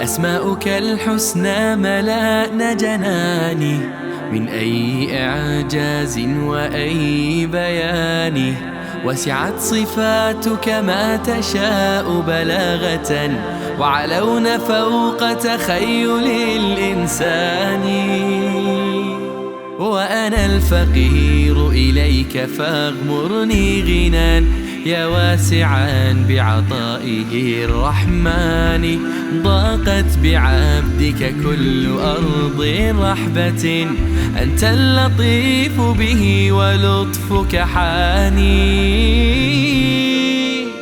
أسماؤك الحسنى ملأنا جناني، من أي إعجاز وأي بيان. وسعت صفاتك ما تشاء بلاغة، وعلون فوق تخيل الإنسان. وأنا الفقير إليك فاغمرني غنى، يا واسعا بعطائه الرحمن. ضاقت بعبدك كل أرض رحبة، أنت اللطيف به ولطفك حاني.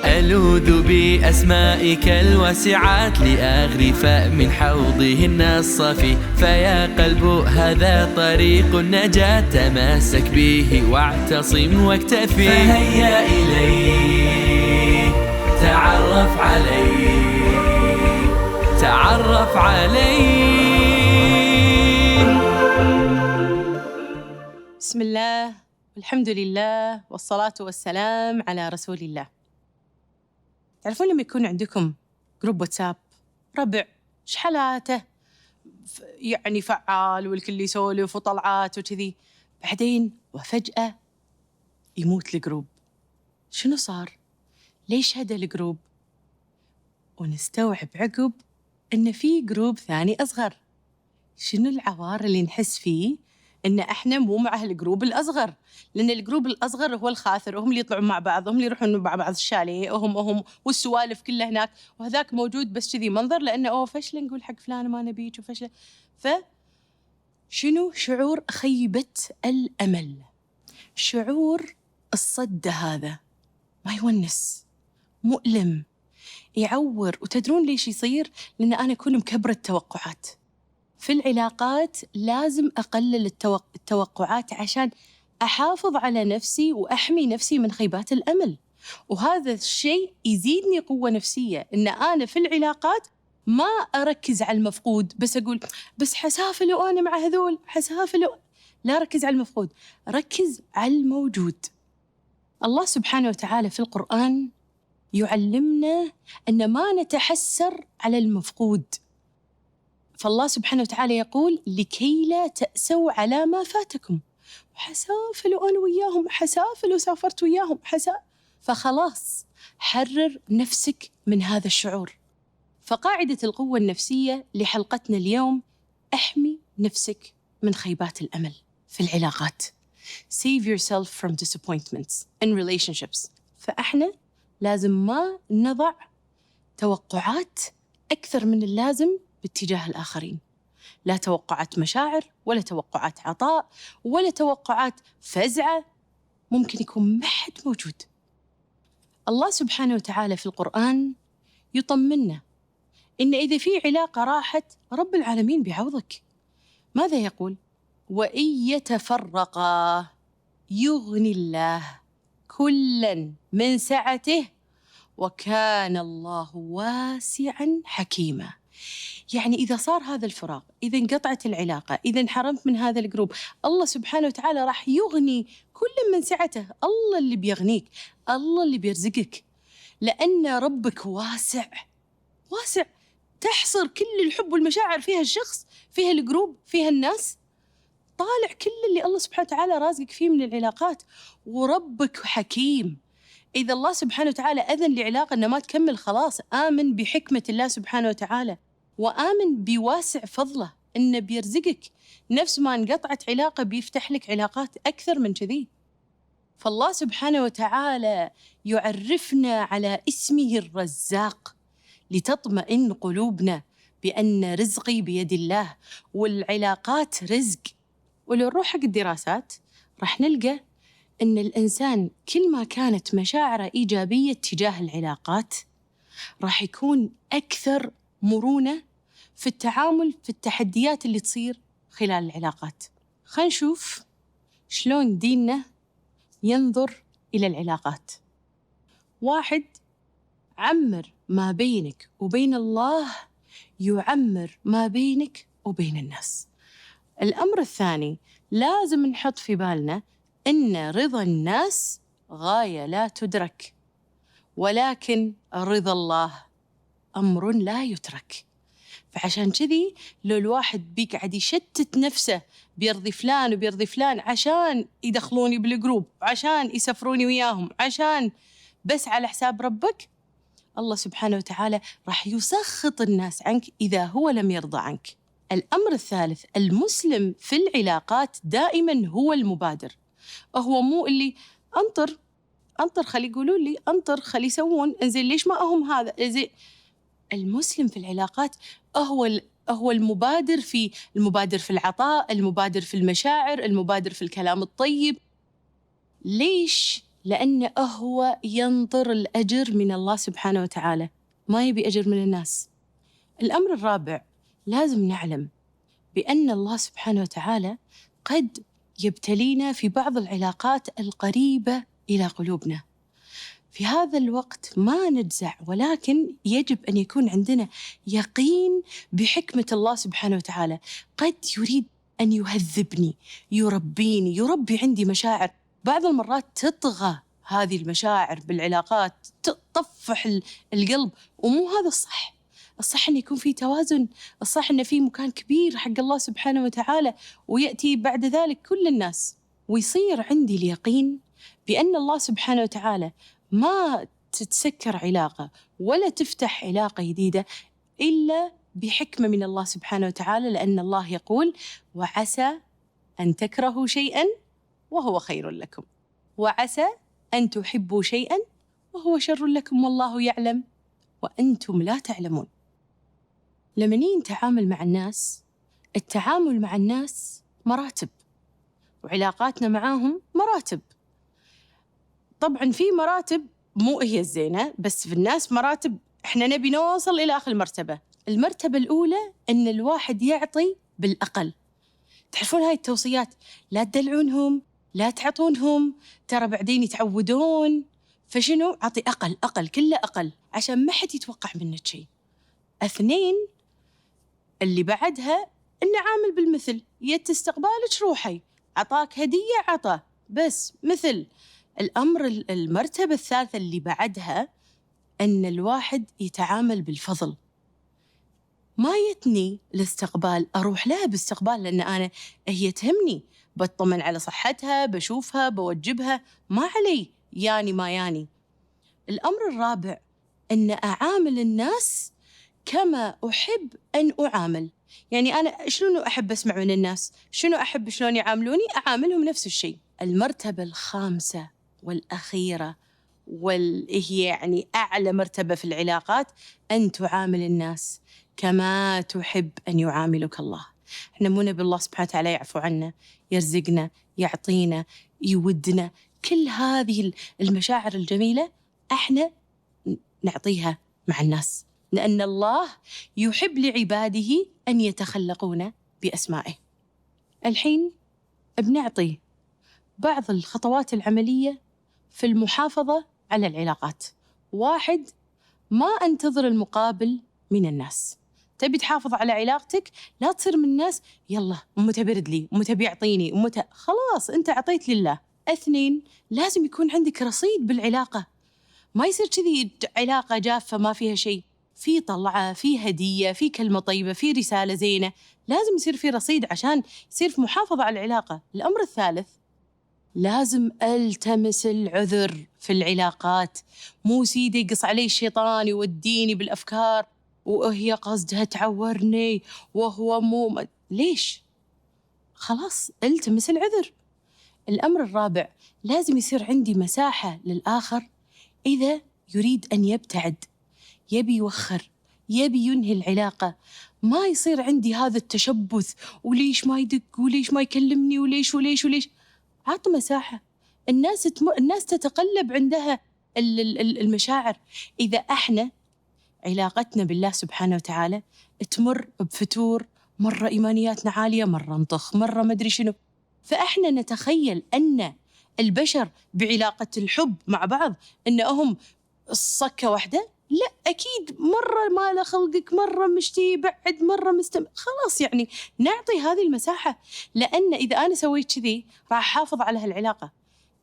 ألوذ بأسمائك الواسعات لأغرف من حوضهن الصافي. فيا قلب هذا طريق النجاة، تمسك به واعتصم واكتفي. فهيا إليه تعرف عليه، تعرف عليه. بسم الله والحمد لله والصلاة والسلام على رسول الله. تعرفون لما يكون عندكم جروب واتساب ربع شحالاته يعني فعال والكل يسولف وطلعات وكذي، بعدين وفجأة يموت الجروب. شنو صار؟ ليش هدى الجروب؟ ونستوعب عقب إن في جروب ثاني أصغر. شنو العوار اللي نحس فيه إن إحنا مو مع هالجروب الأصغر؟ لأن الجروب الأصغر هو الخاثر، وهم اللي يطلعون مع بعض، هم اللي يروحون مع بعض الشاليه، وهم والسوالف كلها هناك، وهذاك موجود بس كذي منظر، لأنه فشل نقول حق فلان ما نبيك وفشل. فشنو شعور خيبة الأمل، شعور الصد هذا ما يونس، مؤلم، يعور. وتدرون ليش يصير؟ لأن أنا أكون مكبرة التوقعات في العلاقات. لازم أقلل التوقعات عشان أحافظ على نفسي وأحمي نفسي من خيبات الأمل. وهذا الشيء يزيدني قوة نفسية، إن أنا في العلاقات ما أركز على المفقود، بس أقول بس حسافل وأنا مع هذول حسافل. لا ركز على المفقود، ركز على الموجود. الله سبحانه وتعالى في القرآن يعلمنا أن ما نتحسر على المفقود. فالله سبحانه وتعالى يقول لكي لا تأسوا على ما فاتكم. حسافل وأنا وياهم، حسافل وسافرت وياهم فخلاص حرر نفسك من هذا الشعور. فقاعدة القوة النفسية لحلقتنا اليوم: احمي نفسك من خيبات الأمل في العلاقات. Save yourself from disappointments in relationships. فإحنا لازم ما نضع توقعات أكثر من اللازم باتجاه الآخرين. لا توقعات مشاعر، ولا توقعات عطاء، ولا توقعات فزعة ممكن يكون ما حد موجود. الله سبحانه وتعالى في القرآن يطمنا إن إذا في علاقة راحت رب العالمين بيعوضك. ماذا يقول؟ وإن يتفرقا يغني الله كلاً من سعته وكان الله واسعاً حكيماً. يعني إذا صار هذا الفراق، إذا انقطعت العلاقة، إذا انحرمت من هذا الجروب، الله سبحانه وتعالى راح يغني كل من سعته. الله اللي بيغنيك، الله اللي بيرزقك، لأن ربك واسع واسع، تحصر كل الحب والمشاعر فيها الشخص، فيها الجروب، فيها الناس. طالع كل اللي الله سبحانه وتعالى رازقك فيه من العلاقات. وربك حكيم. إذا الله سبحانه وتعالى أذن لعلاقة أنها ما تكمل، خلاص آمن بحكمة الله سبحانه وتعالى، وآمن بواسع فضله إنه بيرزقك. نفس ما انقطعت علاقة بيفتح لك علاقات أكثر من كذي. فالله سبحانه وتعالى يعرفنا على اسمه الرزاق لتطمئن قلوبنا بأن رزقي بيد الله، والعلاقات رزق. ولو نروح حق الدراسات راح نلقى أن الإنسان كل ما كانت مشاعره إيجابية تجاه العلاقات راح يكون أكثر مرونة في التعامل في التحديات اللي تصير خلال العلاقات. خلينا نشوف شلون ديننا ينظر إلى العلاقات. 1. عمر ما بينك وبين الله يعمر ما بينك وبين الناس. الأمر الثاني، لازم نحط في بالنا إن رضا الناس غاية لا تدرك، ولكن رضا الله أمر لا يترك. فعشان كذي لو الواحد بيقعد يشتت نفسه بيرضي فلان وبيرضي فلان عشان يدخلوني بالجروب، عشان يسفروني وياهم، عشان بس على حساب ربك، الله سبحانه وتعالى راح يسخط الناس عنك إذا هو لم يرضى عنك. الأمر الثالث، المسلم في العلاقات دائما هو المبادر. هو مو اللي أنطر خلي يقولوا لي، أنطر خلي يسوون، إنزين ليش ما أهم هذا إنزين. المسلم في العلاقات هو المبادر في العطاء، المبادر في المشاعر، المبادر في الكلام الطيب. ليش؟ لأنه هو ينطر الأجر من الله سبحانه وتعالى، ما يبي أجر من الناس. الأمر الرابع، لازم نعلم بأن الله سبحانه وتعالى قد يبتلينا في بعض العلاقات القريبة إلى قلوبنا. في هذا الوقت ما نجزع، ولكن يجب أن يكون عندنا يقين بحكمة الله سبحانه وتعالى. قد يريد أن يهذبني، يربيني، يربي عندي مشاعر. بعض المرات تطغى هذه المشاعر بالعلاقات، تطفح القلب، ومو هذا الصح. الصح أن يكون في توازن، الصح أن في مكان كبير حق الله سبحانه وتعالى، ويأتي بعد ذلك كل الناس. ويصير عندي اليقين بأن الله سبحانه وتعالى ما تتسكر علاقة ولا تفتح علاقة جديدة إلا بحكمة من الله سبحانه وتعالى، لأن الله يقول: وعسى أن تكرهوا شيئاً وهو خير لكم، وعسى أن تحبوا شيئاً وهو شر لكم، والله يعلم وأنتم لا تعلمون. لما نتعامل مع الناس، التعامل مع الناس مراتب، وعلاقاتنا معاهم مراتب. طبعاً في مراتب مو هي الزينة، بس في الناس مراتب إحنا نبي نوصل إلى آخر مرتبة. المرتبة الأولى أن الواحد يعطي بالأقل. تعرفون هاي التوصيات، لا تدلعونهم، لا تعطونهم، ترى بعدين يتعودون. فشنو؟ أعطي أقل، كله أقل، عشان ما حد يتوقع منك شيء. 2، اللي بعدها إنه عامل بالمثل، يت استقبالك روحي، عطاك هدية عطا، بس مثل. المرتبة الثالثة اللي بعدها أن الواحد يتعامل بالفضل. ما يتني الاستقبال أروح لها باستقبال لأن هي تهمني، بطمن على صحتها، بشوفها، بوجبها، ما علي يعني ما يعني. الأمر الرابع أن أعامل الناس كما أحب أن أعامل. يعني أنا شلون أحب أسمع من الناس، شنو أحب شلون يعاملوني، أعاملهم نفس الشيء. المرتبة الخامسة والأخيرة هي يعني أعلى مرتبة في العلاقات، أن تعامل الناس كما تحب أن يعاملك الله. إحنا مو نبي الله سبحانه وتعالى يعفو عنا، يرزقنا، يعطينا، يودنا، كل هذه المشاعر الجميلة إحنا نعطيها مع الناس، لأن الله يحب لعباده أن يتخلقون بأسمائه. الحين بنعطي بعض الخطوات العملية في المحافظة على العلاقات. 1، ما أنتظر المقابل من الناس. تبي تحافظ على علاقتك، لا تصير من الناس يلا متى برد لي، متى بيعطيني، متى، خلاص أنت عطيت لله. 2، لازم يكون عندك رصيد بالعلاقة، ما يصير كذي علاقة جافة ما فيها شيء، في طلعة، في هدية، في كلمة طيبة، في رسالة زينة. لازم يصير في رصيد عشان يصير في محافظة على العلاقة. الأمر الثالث، لازم ألتمس العذر في العلاقات. مو سيدي يقص علي الشيطان يوديني بالأفكار وهي قصدها تعورني وهو مو ليش؟ خلاص التمس العذر. الأمر الرابع، لازم يصير عندي مساحة للآخر إذا يريد أن يبتعد، يبي يوخر، يبي ينهي العلاقة. ما يصير عندي هذا التشبث، وليش ما يدق، وليش ما يكلمني، وليش. عط مساحة. الناس تتقلب عندها المشاعر. إذا إحنا علاقتنا بالله سبحانه وتعالى تمر بفتور، مرة إيمانياتنا عالية، مرة نطخ، مرة مدري شنو، فإحنا نتخيل أن البشر بعلاقة الحب مع بعض أنهم الصكة واحدة. لا، أكيد مرة ما له خلقك، مرة مشتي بعد، مرة خلاص يعني نعطي هذه المساحة، لأن إذا أنا سويت كذي راح أحافظ على هالعلاقة.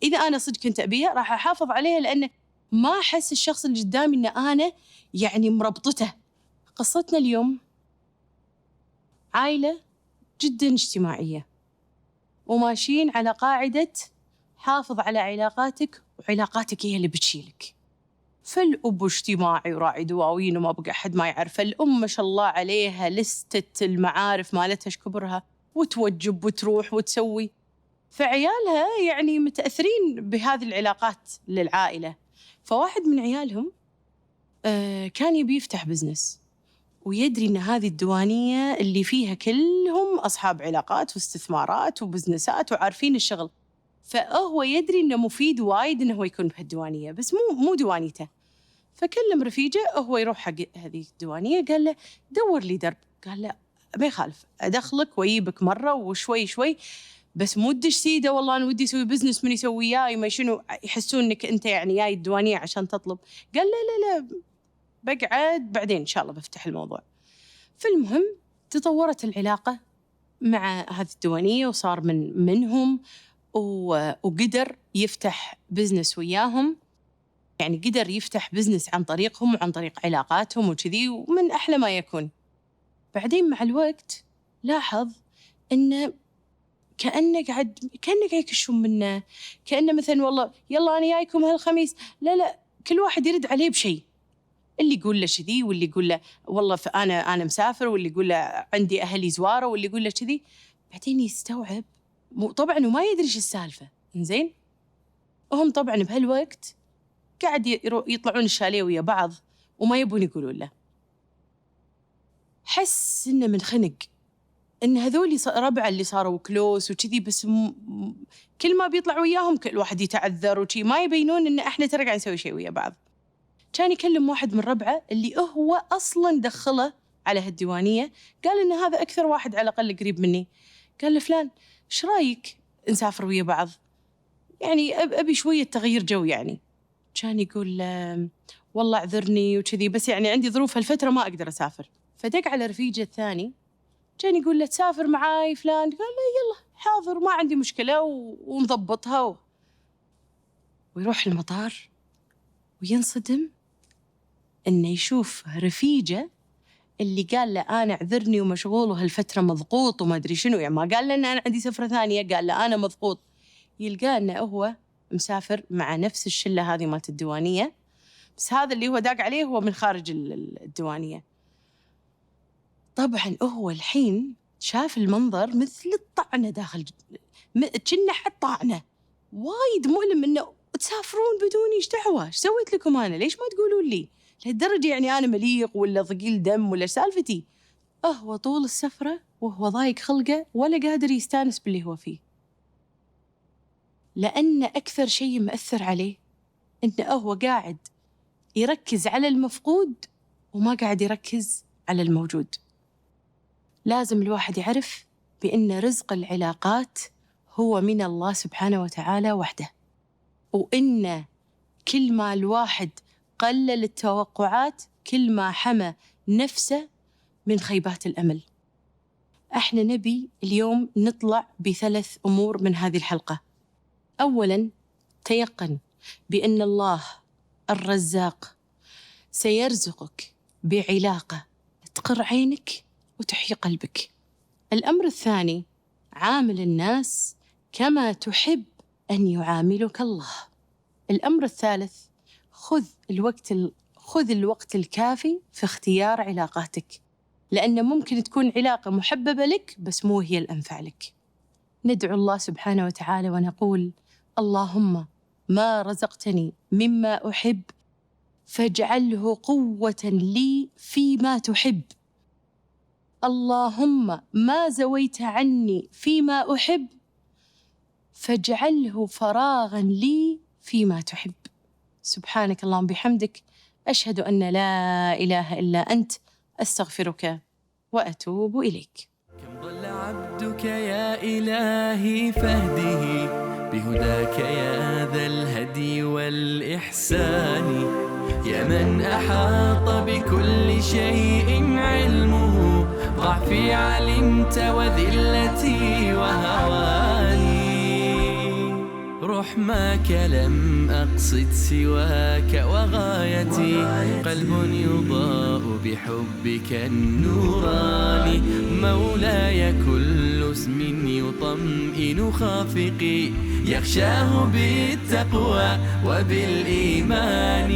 إذا أنا صدق كنت أبيها راح أحافظ عليها، لأن ما أحس الشخص اللي قدامي إن أنا يعني مربطته. قصتنا اليوم عائلة جدا اجتماعية وماشيين على قاعدة حافظ على علاقاتك وعلاقاتك هي اللي بتشيلك. فالأب اجتماعي وراعي دواوين وما بقى أحد ما يعرف. الأم ما شاء الله عليها لستة المعارف مالتها شكبرها وتوجب وتروح وتسوي. فعيالها يعني متأثرين بهذه العلاقات للعائلة. فواحد من عيالهم كان يبي يفتح بزنس ويدري إن هذه الديوانية اللي فيها كلهم أصحاب علاقات واستثمارات وبزنسات وعارفين الشغل. فهو يدري إنه مفيد وايد إنه هو يكون بهالديوانية بس مو ديوانيته. فكلم رفيجه هو يروح حق هذه الديوانية قال له دور لي درب. قال له ما يخالف أدخلك ويجيبك مرة وشوي شوي بس مو دش سيدة والله أنا ودي أسوي بزنس من يسوي وياي ما شنو يحسون إنك أنت يعني جاي الديوانية عشان تطلب. قال لا بقعد بعدين إن شاء الله بفتح الموضوع. فالمهم تطورت العلاقة مع هذه الديوانية وصار منهم وقدر يفتح بزنس وياهم. يعني قدر يفتح بزنس عن طريقهم وعن طريق علاقاتهم وكذي ومن أحلى ما يكون. بعدين مع الوقت لاحظ إنه كأنه قاعد يكشون منه. كأنه مثلا والله يلا أنا جايكم هالخميس لا كل واحد يرد عليه بشيء. اللي يقول له كذي واللي يقول له والله أنا مسافر واللي يقول له عندي أهلي زوارة واللي يقول له كذي. بعدين يستوعب طبعا وما يدري إيش السالفة. إنزين وهم طبعا بهالوقت قاعد يطلعون الشاليه ويا بعض وما يبون يقولون له. حس إنه منخنق إن هذول ربعه اللي صاروا كلوس وكذي بس كل ما بيطلع وياهم كل واحد يتعذر وشي ما يبينون إن إحنا ترى قاعد نسوي شيء ويا بعض. كان يكلم واحد من ربعه اللي هو أصلاً دخله على هالديوانية. قال إن هذا أكثر واحد على الأقل قريب مني. قال له فلان إيش رأيك نسافر ويا بعض يعني أبي شوية تغيير جو يعني. كان يقول والله اعذرني وكذي بس يعني عندي ظروف هالفترة ما أقدر أسافر. فدق على رفيجه الثاني كان يقول له تسافر معاي فلان. قال له يلا حاضر ما عندي مشكلة ونضبطها ويروح المطار وينصدم إنه يشوف رفيجه اللي قال له أنا اعذرني ومشغول وهالفترة مضغوط وما أدري شنو. يعني ما قال له إن أنا عندي سفرة ثانية قال له أنا مضغوط. يلقاه إنه هو مسافر مع نفس الشلة هذه مالت الديوانية بس هذا اللي هو داق عليه هو من خارج الديوانية. طبعاً هو الحين شاف المنظر مثل الطعنة داخل كنا حد طعنة وايد مؤلم إنه تسافرون بدوني إيش دعوة إيش سويت لكم أنا ليش ما تقولون لي لهالدرجة يعني أنا مليق ولا ثقيل دم ولا سالفتي. هو طول السفرة وهو ضايق خلقه ولا قادر يستانس باللي هو فيه لأن أكثر شيء مأثر عليه إنه هو قاعد يركز على المفقود وما قاعد يركز على الموجود. لازم الواحد يعرف بأن رزق العلاقات هو من الله سبحانه وتعالى وحده وإن كل ما الواحد قلل التوقعات كل ما حمى نفسه من خيبات الأمل. احنا نبي اليوم نطلع بثلاث أمور من هذه الحلقة. أولاً تيقن بأن الله الرزاق سيرزقك بعلاقة تقر عينك وتحيي قلبك. الأمر الثاني عامل الناس كما تحب أن يعاملك الله. الأمر الثالث خذ الوقت الكافي في اختيار علاقاتك لأن ممكن تكون علاقة محببة لك بس مو هي الأنفع لك. ندعو الله سبحانه وتعالى ونقول اللهم ما رزقتني مما أحب فاجعله قوة لي فيما تحب. اللهم ما زويت عني فيما أحب فاجعله فراغا لي فيما تحب. سبحانك اللهم بحمدك أشهد أن لا إله إلا أنت أستغفرك وأتوب إليك. كم ضل عبدك يا إلهي فاهده بهداك يا ذا الهدي والإحسان يا من أحاط بكل شيء علمه ضعفي علمت وذلتي وهواني رحمك لم أقصد سواك وغايتي قلب يضاء بحبك النوراني مولاي يطمئن خافقي، يخشاه بالتقوى وبالإيمان.